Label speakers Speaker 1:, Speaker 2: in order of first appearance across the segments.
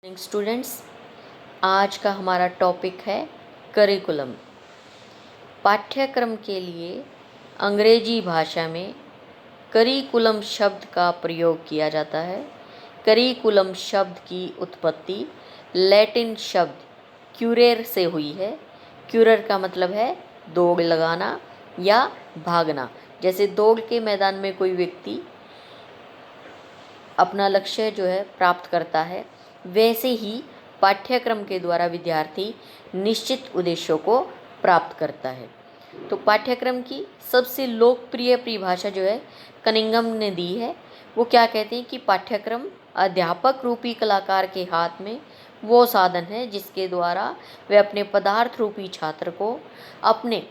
Speaker 1: Students, आज का हमारा टॉपिक है करिकुलम। पाठ्यक्रम के लिए अंग्रेजी भाषा में करिकुलम शब्द का प्रयोग किया जाता है। करिकुलम शब्द की उत्पत्ति लैटिन शब्द क्यूरेर से हुई है। क्यूरर का मतलब है दौड़ लगाना या भागना। जैसे दौड़ के मैदान में कोई व्यक्ति अपना लक्ष्य जो है प्राप्त करता है, वैसे ही पाठ्यक्रम के द्वारा विद्यार्थी निश्चित उद्देश्यों को प्राप्त करता है। तो पाठ्यक्रम की सबसे लोकप्रिय परिभाषा जो है कनिंघम ने दी है। वो क्या कहते हैं कि पाठ्यक्रम अध्यापक रूपी कलाकार के हाथ में वो साधन है जिसके द्वारा वे अपने पदार्थ रूपी छात्र को अपने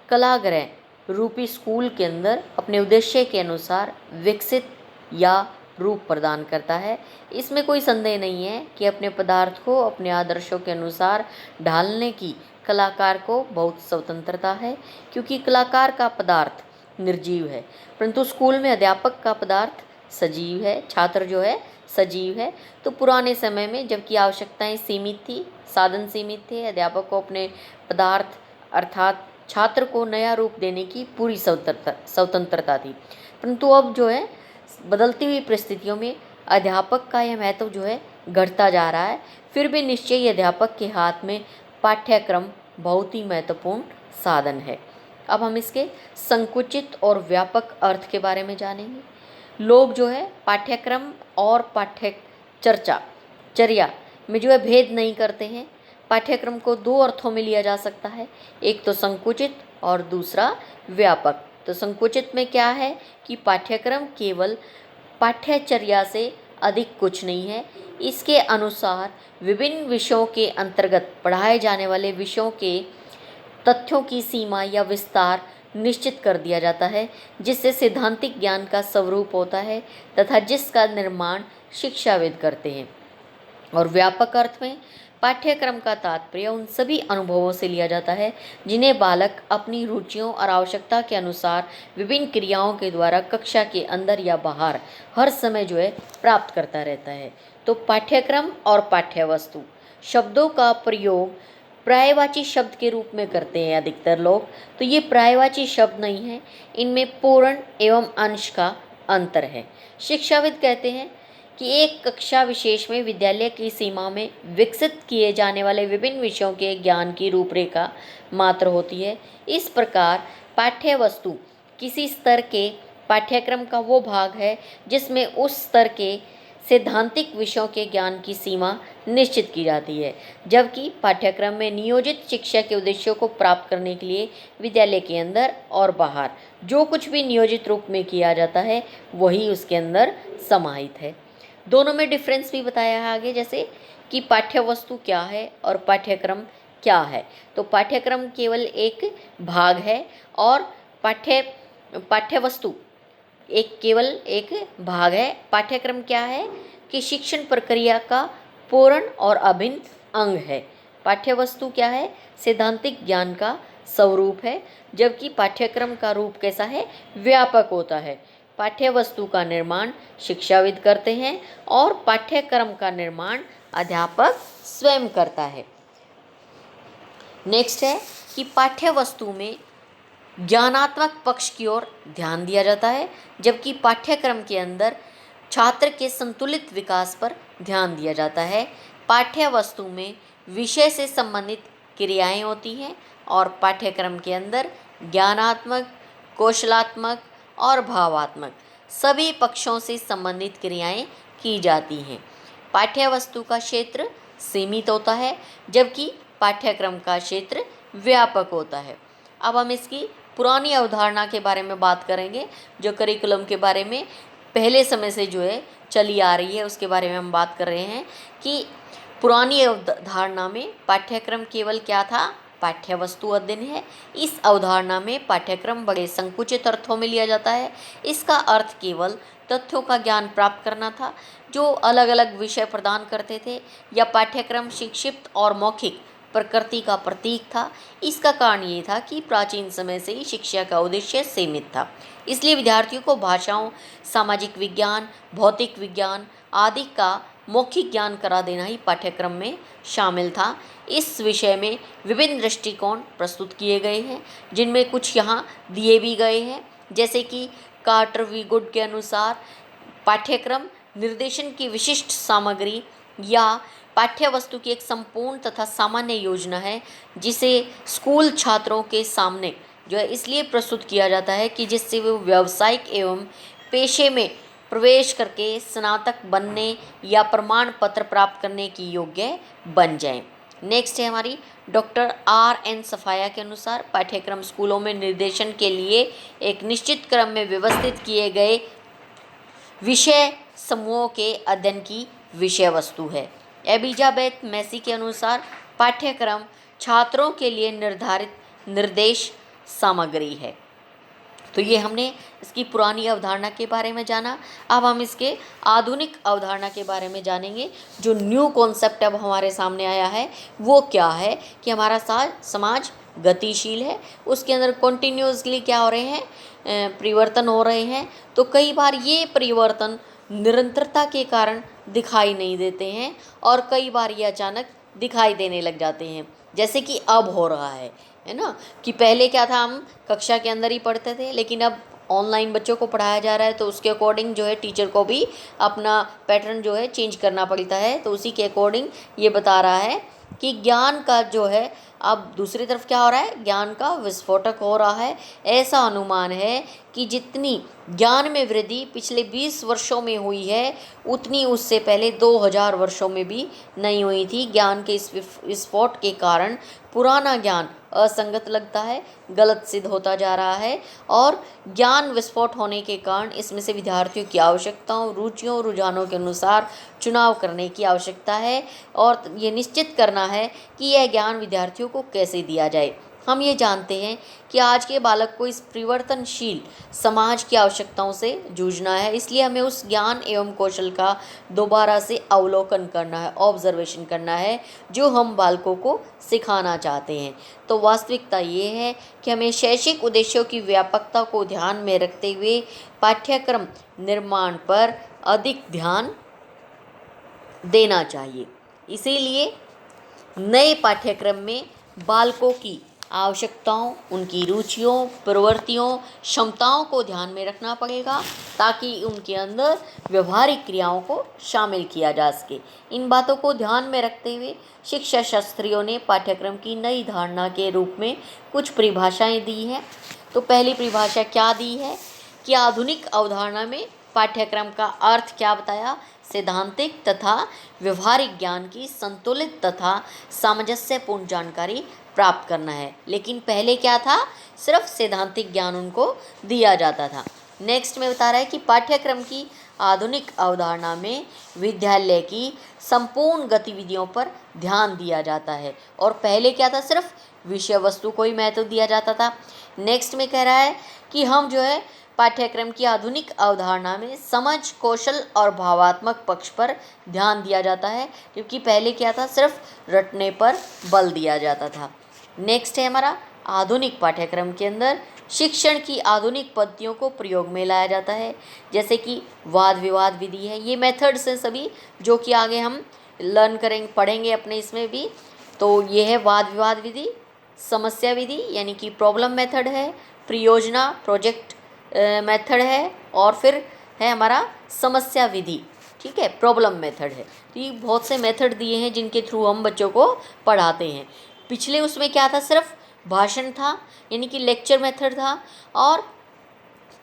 Speaker 1: कलागृह रूपी स्कूल के अंदर अपने उद्देश्य के अनुसार विकसित या रूप प्रदान करता है। इसमें कोई संदेह नहीं है कि अपने पदार्थ को अपने आदर्शों के अनुसार ढालने की कलाकार को बहुत स्वतंत्रता है, क्योंकि कलाकार का पदार्थ निर्जीव है, परंतु स्कूल में अध्यापक का पदार्थ सजीव है, छात्र जो है सजीव है। तो पुराने समय में जबकि आवश्यकताएं सीमित थी, साधन सीमित थे, अध्यापक को अपने पदार्थ अर्थात छात्र को नया रूप देने की पूरी स्वतंत्रता थी। परंतु अब जो है बदलती हुई परिस्थितियों में अध्यापक का यह महत्व जो है घटता जा रहा है। फिर भी निश्चय ही अध्यापक के हाथ में पाठ्यक्रम बहुत ही महत्वपूर्ण साधन है। अब हम इसके संकुचित और व्यापक अर्थ के बारे में जानेंगे। लोग जो है पाठ्यक्रम और चर्या में जो है भेद नहीं करते हैं। पाठ्यक्रम को दो अर्थों में लिया जा सकता है, एक तो संकुचित और दूसरा व्यापक। तो संकुचित में क्या है कि पाठ्यक्रम केवल पाठ्यचर्या से अधिक कुछ नहीं है। इसके अनुसार विभिन्न विषयों के अंतर्गत पढ़ाए जाने वाले विषयों के तथ्यों की सीमा या विस्तार निश्चित कर दिया जाता है, जिससे सैद्धांतिक ज्ञान का स्वरूप होता है तथा जिसका निर्माण शिक्षाविद करते हैं। और व्यापक अर्थ में पाठ्यक्रम का तात्पर्य उन सभी अनुभवों से लिया जाता है जिन्हें बालक अपनी रुचियों और आवश्यकता के अनुसार विभिन्न क्रियाओं के द्वारा कक्षा के अंदर या बाहर हर समय जो है प्राप्त करता रहता है। तो पाठ्यक्रम और पाठ्यवस्तु शब्दों का प्रयोग पर्यायवाची शब्द के रूप में करते हैं अधिकतर लोग। तो ये पर्यायवाची शब्द नहीं है, इनमें पूर्ण एवं अंश का अंतर है। शिक्षाविद कहते हैं कि एक कक्षा विशेष में विद्यालय की सीमा में विकसित किए जाने वाले विभिन्न विषयों के ज्ञान की रूपरेखा मात्र होती है। इस प्रकार पाठ्य वस्तु किसी स्तर के पाठ्यक्रम का वो भाग है जिसमें उस स्तर के सैद्धांतिक विषयों के ज्ञान की सीमा निश्चित की जाती है, जबकि पाठ्यक्रम में नियोजित शिक्षा के उद्देश्यों को प्राप्त करने के लिए विद्यालय के अंदर और बाहर जो कुछ भी नियोजित रूप में किया जाता है वही उसके अंदर समाहित है। दोनों में डिफरेंस भी बताया है आगे, जैसे कि पाठ्य वस्तु क्या है और पाठ्यक्रम क्या है। तो पाठ्यक्रम केवल एक भाग है और पाठ्य वस्तु केवल एक भाग है। पाठ्यक्रम क्या है कि शिक्षण प्रक्रिया का पूर्ण और अभिन्न अंग है। पाठ्य वस्तु क्या है, सैद्धांतिक ज्ञान का स्वरूप है, जबकि पाठ्यक्रम का रूप कैसा है, व्यापक होता है। पाठ्य वस्तु का निर्माण शिक्षाविद करते हैं और पाठ्यक्रम का निर्माण अध्यापक स्वयं करता है। नेक्स्ट है कि पाठ्य वस्तु में ज्ञानात्मक पक्ष की ओर ध्यान दिया जाता है, जबकि पाठ्यक्रम के अंदर छात्र के संतुलित विकास पर ध्यान दिया जाता है। पाठ्य वस्तु में विषय से संबंधित क्रियाएं होती हैं और पाठ्यक्रम के अंदर ज्ञानात्मक, कौशलात्मक और भावात्मक सभी पक्षों से संबंधित क्रियाएं की जाती हैं। पाठ्य वस्तु का क्षेत्र सीमित होता है, जबकि पाठ्यक्रम का क्षेत्र व्यापक होता है। अब हम इसकी पुरानी अवधारणा के बारे में बात करेंगे, जो करिकुलम के बारे में पहले समय से जो है चली आ रही है, उसके बारे में हम बात कर रहे हैं कि पुरानी अवधारणा में पाठ्यक्रम केवल क्या था, पाठ्य वस्तु अध्ययन है। इस अवधारणा में पाठ्यक्रम बड़े संकुचित अर्थों में लिया जाता है। इसका अर्थ केवल तथ्यों का ज्ञान प्राप्त करना था जो अलग अलग विषय प्रदान करते थे, या पाठ्यक्रम संक्षिप्त और मौखिक प्रकृति का प्रतीक था। इसका कारण ये था कि प्राचीन समय से ही शिक्षा का उद्देश्य सीमित था, इसलिए विद्यार्थियों को भाषाओं, सामाजिक विज्ञान, भौतिक विज्ञान आदि का मौखिक ज्ञान करा देना ही पाठ्यक्रम में शामिल था। इस विषय में विभिन्न दृष्टिकोण प्रस्तुत किए गए हैं, जिनमें कुछ यहाँ दिए भी गए हैं, जैसे कि कार्टर वी गुड के अनुसार पाठ्यक्रम निर्देशन की विशिष्ट सामग्री या पाठ्य वस्तु की एक संपूर्ण तथा सामान्य योजना है, जिसे स्कूल छात्रों के सामने जो है इसलिए प्रस्तुत किया जाता है कि जिससे वो व्यावसायिक एवं पेशे में प्रवेश करके स्नातक बनने या प्रमाण पत्र प्राप्त करने की योग्य बन जाएं। नेक्स्ट है हमारी डॉक्टर R.N. सफाया के अनुसार पाठ्यक्रम स्कूलों में निर्देशन के लिए एक निश्चित क्रम में व्यवस्थित किए गए विषय समूहों के अध्ययन की विषय वस्तु है। एलिजाबेथ मैसी के अनुसार पाठ्यक्रम छात्रों के लिए निर्धारित निर्देश सामग्री है। तो ये हमने इसकी पुरानी अवधारणा के बारे में जाना। अब हम इसके आधुनिक अवधारणा के बारे में जानेंगे। जो न्यू कॉन्सेप्ट अब हमारे सामने आया है वो क्या है कि हमारा समाज गतिशील है, उसके अंदर कॉन्टिन्यूसली क्या हो रहे हैं, परिवर्तन हो रहे हैं। तो कई बार ये परिवर्तन निरंतरता के कारण दिखाई नहीं देते हैं और कई बार ये अचानक दिखाई देने लग जाते हैं, जैसे कि अब हो रहा है ना। कि पहले क्या था, हम कक्षा के अंदर ही पढ़ते थे, लेकिन अब ऑनलाइन बच्चों को पढ़ाया जा रहा है, तो उसके अकॉर्डिंग जो है टीचर को भी अपना पैटर्न जो है चेंज करना पड़ता है। तो उसी के अकॉर्डिंग ये बता रहा है कि ज्ञान का जो है अब दूसरी तरफ क्या हो रहा है, ज्ञान का विस्फोटक हो रहा है। ऐसा अनुमान है कि जितनी ज्ञान में वृद्धि पिछले 20 वर्षों में हुई है, उतनी उससे पहले 2000 वर्षों में भी नहीं हुई थी। ज्ञान के इस विस्फोट के कारण पुराना ज्ञान असंगत लगता है, गलत सिद्ध होता जा रहा है, और ज्ञान विस्फोट होने के कारण इसमें से विद्यार्थियों की आवश्यकताओं, रुचियों, रुझानों के अनुसार चुनाव करने की आवश्यकता है और ये निश्चित करना है कि यह ज्ञान विद्यार्थियों को कैसे दिया जाए। हम ये जानते हैं कि आज के बालक को इस परिवर्तनशील समाज की आवश्यकताओं से जूझना है, इसलिए हमें उस ज्ञान एवं कौशल का दोबारा से अवलोकन करना है, ऑब्जर्वेशन करना है, जो हम बालकों को सिखाना चाहते हैं। तो वास्तविकता ये है कि हमें शैक्षिक उद्देश्यों की व्यापकता को ध्यान में रखते हुए पाठ्यक्रम निर्माण पर अधिक ध्यान देना चाहिए। इसीलिए नए पाठ्यक्रम में बालकों की आवश्यकताओं, उनकी रुचियों, प्रवृत्तियों, क्षमताओं को ध्यान में रखना पड़ेगा, ताकि उनके अंदर व्यवहारिक क्रियाओं को शामिल किया जा सके। इन बातों को ध्यान में रखते हुए शिक्षा शास्त्रियों ने पाठ्यक्रम की नई धारणा के रूप में कुछ परिभाषाएं दी हैं। तो पहली परिभाषा क्या दी है कि आधुनिक अवधारणा में पाठ्यक्रम का अर्थ क्या बताया, सैद्धांतिक तथा व्यवहारिक ज्ञान की संतुलित तथा सामंजस्यपूर्ण जानकारी प्राप्त करना है। लेकिन पहले क्या था, सिर्फ सैद्धांतिक ज्ञान उनको दिया जाता था। नेक्स्ट में बता रहा है कि पाठ्यक्रम की आधुनिक अवधारणा में विद्यालय की संपूर्ण गतिविधियों पर ध्यान दिया जाता है, और पहले क्या था, सिर्फ विषय वस्तु को ही महत्व दिया जाता था। नेक्स्ट में कह रहा है कि हम जो है पाठ्यक्रम की आधुनिक अवधारणा में समझ, कौशल और भावात्मक पक्ष पर ध्यान दिया जाता है, जबकि पहले क्या था, सिर्फ रटने पर बल दिया जाता था। नेक्स्ट है हमारा आधुनिक पाठ्यक्रम के अंदर शिक्षण की आधुनिक पद्धतियों को प्रयोग में लाया जाता है, जैसे कि वाद विवाद विधि है। ये मेथड्स हैं सभी, जो कि आगे हम लर्न करेंगे, पढ़ेंगे अपने इसमें भी। तो ये है वाद विवाद विधि, समस्या विधि यानी कि प्रॉब्लम मेथड है, परियोजना प्रोजेक्ट मेथड है, और फिर है हमारा समस्या विधि, ठीक है, प्रॉब्लम मेथड है। तो ये बहुत से मेथड दिए हैं जिनके थ्रू हम बच्चों को पढ़ाते हैं। पिछले उसमें क्या था, सिर्फ भाषण था यानी कि लेक्चर मेथड था, और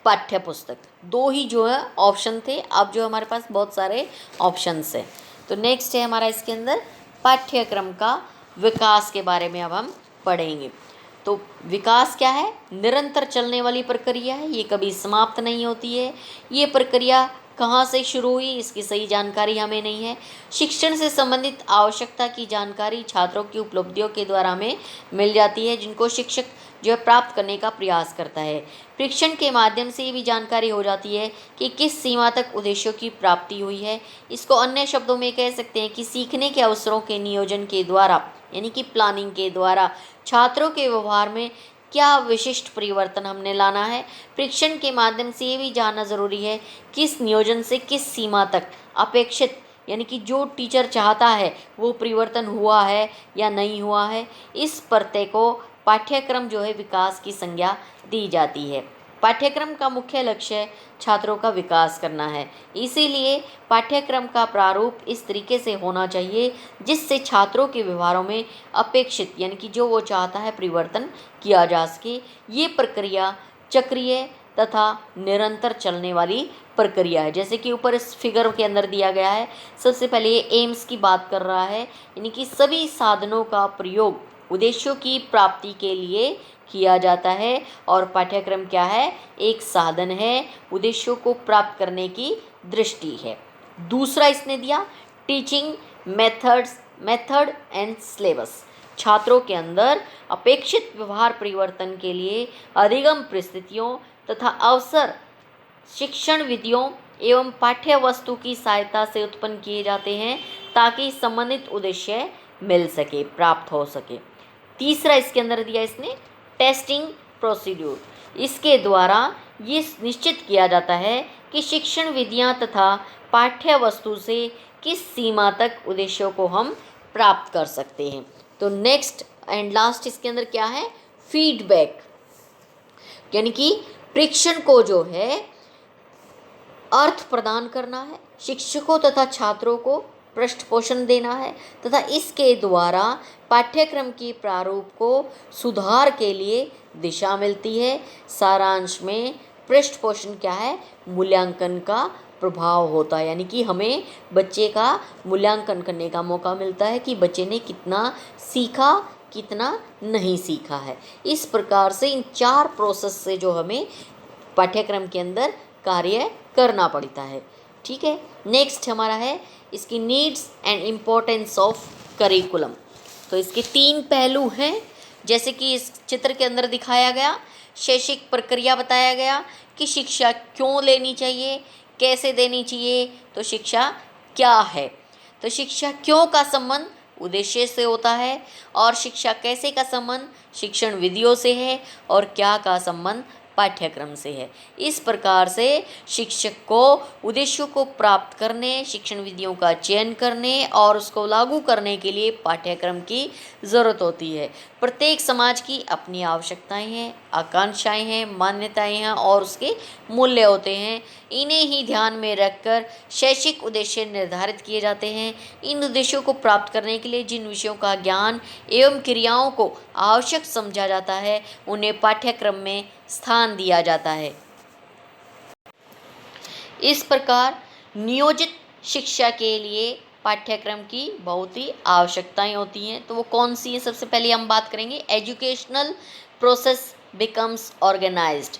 Speaker 1: पाठ्य पुस्तक, दो ही जो है ऑप्शन थे। अब जो हमारे पास बहुत सारे ऑप्शंस हैं। तो नेक्स्ट है हमारा इसके अंदर पाठ्यक्रम का विकास के बारे में अब हम पढ़ेंगे। तो विकास क्या है, निरंतर चलने वाली प्रक्रिया है, ये कभी समाप्त नहीं होती है। ये प्रक्रिया कहाँ से शुरू हुई, इसकी सही जानकारी हमें नहीं है। शिक्षण से संबंधित आवश्यकता की जानकारी छात्रों की उपलब्धियों के द्वारा हमें मिल जाती है, जिनको शिक्षक जो है प्राप्त करने का प्रयास करता है। परीक्षण के माध्यम से ये भी जानकारी हो जाती है कि किस सीमा तक उद्देश्यों की प्राप्ति हुई है। इसको अन्य शब्दों में कह सकते हैं कि सीखने के अवसरों के नियोजन के द्वारा यानी कि प्लानिंग के द्वारा छात्रों के व्यवहार में क्या विशिष्ट परिवर्तन हमने लाना है। परीक्षण के माध्यम से ये भी जानना ज़रूरी है किस नियोजन से किस सीमा तक अपेक्षित यानी कि जो टीचर चाहता है वो परिवर्तन हुआ है या नहीं हुआ है, इस प्रत्यय को पाठ्यक्रम जो है विकास की संज्ञा दी जाती है। पाठ्यक्रम का मुख्य लक्ष्य छात्रों का विकास करना है, इसीलिए पाठ्यक्रम का प्रारूप इस तरीके से होना चाहिए जिससे छात्रों के व्यवहारों में अपेक्षित यानी कि जो वो चाहता है परिवर्तन किया जा सके। ये प्रक्रिया चक्रीय तथा निरंतर चलने वाली प्रक्रिया है। जैसे कि ऊपर इस फिगर के अंदर दिया गया है, सबसे पहले ये एम्स की बात कर रहा है, यानी कि सभी साधनों का प्रयोग उद्देश्यों की प्राप्ति के लिए किया जाता है। और पाठ्यक्रम क्या है? एक साधन है, उद्देश्यों को प्राप्त करने की दृष्टि है। दूसरा इसने दिया टीचिंग मेथड एंड सिलेबस। छात्रों के अंदर अपेक्षित व्यवहार परिवर्तन के लिए अधिगम परिस्थितियों तथा अवसर शिक्षण विधियों एवं पाठ्य वस्तु की सहायता से उत्पन्न किए जाते हैं ताकि संबंधित उद्देश्य मिल सके, प्राप्त हो सके। तीसरा इसके अंदर दिया इसने टेस्टिंग प्रोसीड्यूर। इसके द्वारा ये निश्चित किया जाता है कि शिक्षण विधियां तथा पाठ्य वस्तु से किस सीमा तक उद्देश्यों को हम प्राप्त कर सकते हैं। तो नेक्स्ट एंड लास्ट इसके अंदर क्या है? फीडबैक, यानी कि परीक्षण को जो है अर्थ प्रदान करना है, शिक्षकों तथा छात्रों को पृष्ठपोषण देना है तथा इसके द्वारा पाठ्यक्रम की प्रारूप को सुधार के लिए दिशा मिलती है। सारांश में पृष्ठपोषण क्या है? मूल्यांकन का प्रभाव होता है, यानी कि हमें बच्चे का मूल्यांकन करने का मौका मिलता है कि बच्चे ने कितना सीखा, कितना नहीं सीखा है। इस प्रकार से इन 4 प्रोसेस से जो हमें पाठ्यक्रम के अंदर कार्य करना पड़ता है। ठीक है, नेक्स्ट हमारा है इसकी needs and importance of curriculum. तो इसके 3 पहलू हैं, जैसे कि इस चित्र के अंदर दिखाया गया। शैक्षिक प्रक्रिया बताया गया कि शिक्षा क्यों लेनी चाहिए, कैसे देनी चाहिए, तो शिक्षा क्या है। तो शिक्षा क्यों का संबंध उद्देश्य से होता है, और शिक्षा कैसे का संबंध शिक्षण विधियों से है, और क्या का संबंध पाठ्यक्रम से है। इस प्रकार से शिक्षक को उद्देश्यों को प्राप्त करने, शिक्षण विधियों का चयन करने और उसको लागू करने के लिए पाठ्यक्रम की ज़रूरत होती है। प्रत्येक समाज की अपनी आवश्यकताएं हैं, आकांक्षाएं हैं, मान्यताएं हैं और उसके मूल्य होते हैं। इन्हें ही ध्यान में रखकर शैक्षिक उद्देश्य निर्धारित किए जाते हैं। इन उद्देश्यों को प्राप्त करने के लिए जिन विषयों का ज्ञान एवं क्रियाओं को आवश्यक समझा जाता है उन्हें पाठ्यक्रम में स्थान दिया जाता है। इस प्रकार नियोजित शिक्षा के लिए पाठ्यक्रम की बहुत ही आवश्यकताएं होती हैं। तो वो कौन सी हैं? सबसे पहले हम बात करेंगे एजुकेशनल प्रोसेस बिकम्स ऑर्गेनाइज्ड,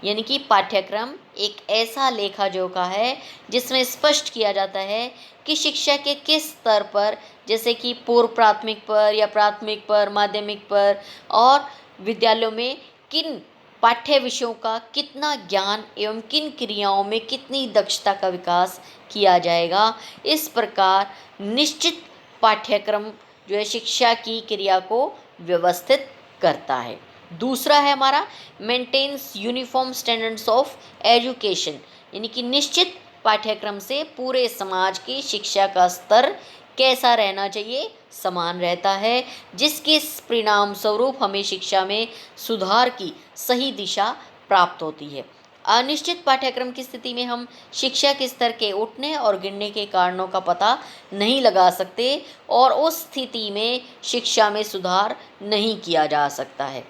Speaker 1: यानी कि पाठ्यक्रम एक ऐसा लेखा जोखा है जिसमें स्पष्ट किया जाता है कि शिक्षा के किस स्तर पर, जैसे कि पूर्व प्राथमिक पर या प्राथमिक पर, माध्यमिक पर और विद्यालयों में किन पाठ्य विषयों का कितना ज्ञान एवं किन क्रियाओं में कितनी दक्षता का विकास किया जाएगा। इस प्रकार निश्चित पाठ्यक्रम जो है शिक्षा की क्रिया को व्यवस्थित करता है। दूसरा है हमारा maintenance uniform standards of education, यानी कि निश्चित पाठ्यक्रम से पूरे समाज की शिक्षा का स्तर कैसा रहना चाहिए? समान रहता है, जिसके परिणाम स्वरूप हमें शिक्षा में सुधार की सही दिशा प्राप्त होती है। अनिश्चित पाठ्यक्रम की स्थिति में हम शिक्षा के स्तर के उठने और गिरने के कारणों का पता नहीं लगा सकते और उस स्थिति में शिक्षा में सुधार नहीं किया जा सकता है।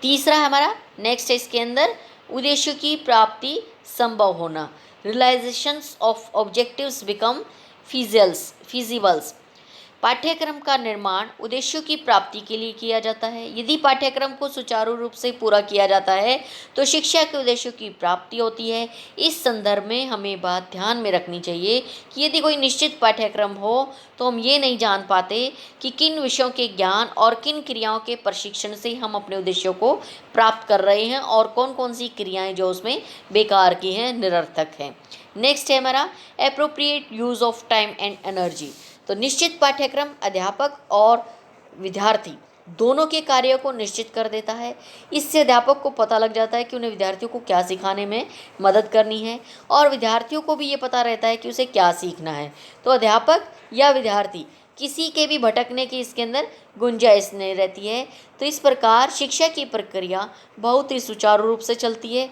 Speaker 1: तीसरा हमारा नेक्स्ट है इसके अंदर उद्देश्यों की प्राप्ति संभव होना, रियलाइजेशंस ऑफ ऑब्जेक्टिव्स बिकम फिजिबल्स। पाठ्यक्रम का निर्माण उद्देश्यों की प्राप्ति के लिए किया जाता है। यदि पाठ्यक्रम को सुचारू रूप से पूरा किया जाता है तो शिक्षा के उद्देश्यों की प्राप्ति होती है। इस संदर्भ में हमें बात ध्यान में रखनी चाहिए कि यदि कोई निश्चित पाठ्यक्रम हो तो हम ये नहीं जान पाते कि किन विषयों के ज्ञान और किन क्रियाओं के प्रशिक्षण से हम अपने उद्देश्यों को प्राप्त कर रहे हैं और कौन कौन सी क्रियाएँ जो उसमें बेकार की हैं, निरर्थक हैं। नेक्स्ट है हमारा appropriate use of time and energy. तो निश्चित पाठ्यक्रम अध्यापक और विद्यार्थी दोनों के कार्य को निश्चित कर देता है। इससे अध्यापक को पता लग जाता है कि उन्हें विद्यार्थियों को क्या सिखाने में मदद करनी है और विद्यार्थियों को भी ये पता रहता है कि उसे क्या सीखना है। तो अध्यापक या विद्यार्थी किसी के भी भटकने की इसके अंदर गुंजाइश नहीं रहती है। तो इस प्रकार शिक्षा की प्रक्रिया बहुत ही सुचारू रूप से चलती है।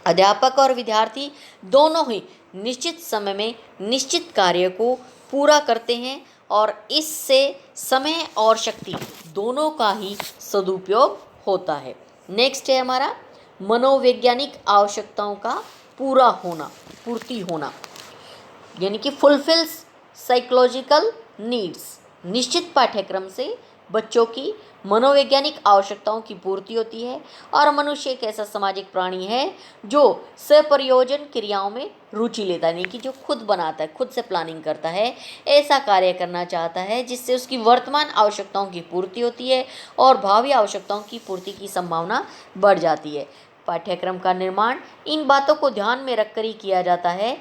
Speaker 1: अध्यापक और विद्यार्थी दोनों ही निश्चित समय में निश्चित कार्य को पूरा करते हैं और इससे समय और शक्ति दोनों का ही सदुपयोग होता है। नेक्स्ट है हमारा मनोवैज्ञानिक आवश्यकताओं का पूर्ति होना, यानी कि फुलफिल्स साइकोलॉजिकल नीड्स। निश्चित पाठ्यक्रम से बच्चों की मनोवैज्ञानिक आवश्यकताओं की पूर्ति होती है और मनुष्य एक ऐसा सामाजिक प्राणी है जो स्वप्रयोजन क्रियाओं में रुचि लेता है, यानी कि जो खुद बनाता है, खुद से प्लानिंग करता है, ऐसा कार्य करना चाहता है जिससे उसकी वर्तमान आवश्यकताओं की पूर्ति होती है और भावी आवश्यकताओं की पूर्ति की संभावना बढ़ जाती है। पाठ्यक्रम का निर्माण इन बातों को ध्यान में रखकर ही किया जाता है,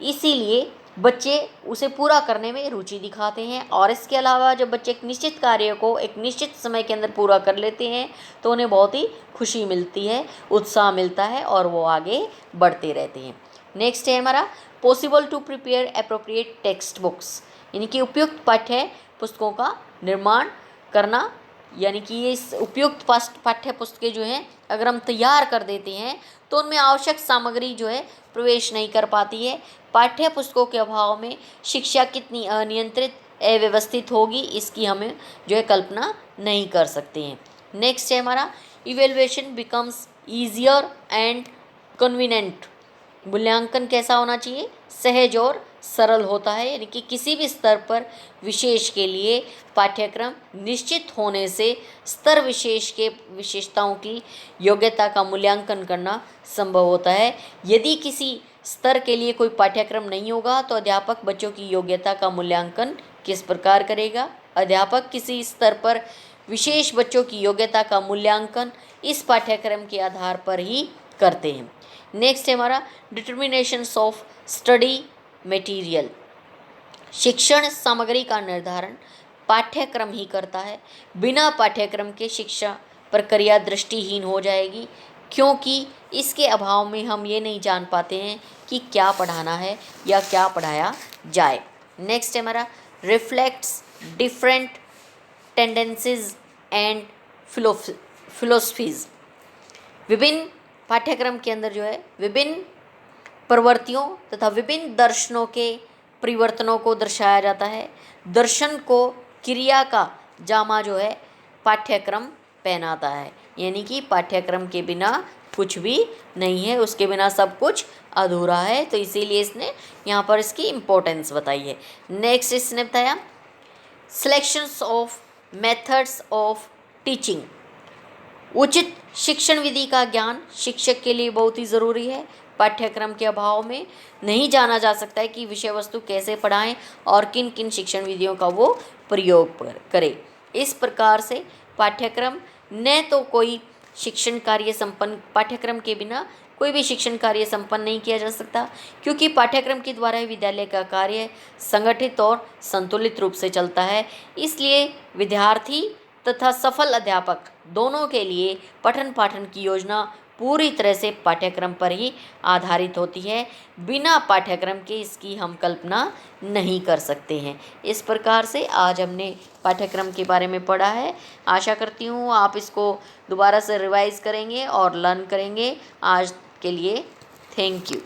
Speaker 1: इसीलिए बच्चे उसे पूरा करने में रुचि दिखाते हैं। और इसके अलावा जब बच्चे एक निश्चित कार्य को एक निश्चित समय के अंदर पूरा कर लेते हैं तो उन्हें बहुत ही खुशी मिलती है, उत्साह मिलता है और वो आगे बढ़ते रहते हैं। नेक्स्ट है हमारा possible to prepare appropriate text books, यानी कि उपयुक्त पाठ्य पुस्तकों का निर्माण करना, यानी कि ये इस उपयुक्त पाठ्य पुस्तकें जो हैं अगर हम तैयार कर देते हैं तो उनमें आवश्यक सामग्री जो है प्रवेश नहीं कर पाती है। पाठ्य पुस्तकों के अभाव में शिक्षा कितनी अनियंत्रित अव्यवस्थित होगी इसकी हमें जो है कल्पना नहीं कर सकते हैं। नेक्स्ट है हमारा evaluation becomes easier and convenient. मूल्यांकन कैसा होना चाहिए? सहज और सरल होता है, यानी कि किसी भी स्तर पर विशेष के लिए पाठ्यक्रम निश्चित होने से स्तर विशेष के विशेषताओं की योग्यता का मूल्यांकन करना संभव होता है। यदि किसी स्तर के लिए कोई पाठ्यक्रम नहीं होगा तो अध्यापक बच्चों की योग्यता का मूल्यांकन किस प्रकार करेगा? अध्यापक किसी स्तर पर विशेष बच्चों की योग्यता का मूल्यांकन इस पाठ्यक्रम के आधार पर ही करते हैं। नेक्स्ट है हमारा डिटर्मिनेशंस ऑफ स्टडी मटेरियल। शिक्षण सामग्री का निर्धारण पाठ्यक्रम ही करता है। बिना पाठ्यक्रम के शिक्षा प्रक्रिया दृष्टिहीन हो जाएगी, क्योंकि इसके अभाव में हम ये नहीं जान पाते हैं कि क्या पढ़ाना है या क्या पढ़ाया जाए। नेक्स्ट है हमारा reflects different tendencies and philosophies. विभिन्न पाठ्यक्रम के अंदर जो है विभिन्न प्रवृत्तियों तथा विभिन्न दर्शनों के परिवर्तनों को दर्शाया जाता है। दर्शन को क्रिया का जामा जो है पाठ्यक्रम पहनाता है, यानी कि पाठ्यक्रम के बिना कुछ भी नहीं है, उसके बिना सब कुछ अधूरा है। तो इसीलिए इसने यहाँ पर इसकी इम्पोर्टेंस बताई है। नेक्स्ट इसने बताया selections of methods of teaching. उचित शिक्षण विधि का ज्ञान शिक्षक के लिए बहुत ही ज़रूरी है। पाठ्यक्रम के अभाव में नहीं जाना जा सकता है कि विषय वस्तु कैसे पढ़ाएं और किन किन शिक्षण विधियों का वो प्रयोग करें। इस प्रकार से पाठ्यक्रम न तो कोई शिक्षण कार्य संपन्न, पाठ्यक्रम के बिना कोई भी शिक्षण कार्य संपन्न नहीं किया जा सकता, क्योंकि पाठ्यक्रम के द्वारा ही विद्यालय का कार्य संगठित और संतुलित रूप से चलता है। इसलिए विद्यार्थी तथा सफल अध्यापक दोनों के लिए पठन पाठन की योजना पूरी तरह से पाठ्यक्रम पर ही आधारित होती है। बिना पाठ्यक्रम के इसकी हम कल्पना नहीं कर सकते हैं। इस प्रकार से आज हमने पाठ्यक्रम के बारे में पढ़ा है। आशा करती हूँ आप इसको दोबारा से रिवाइज करेंगे और लर्न करेंगे। आज के लिए थैंक यू।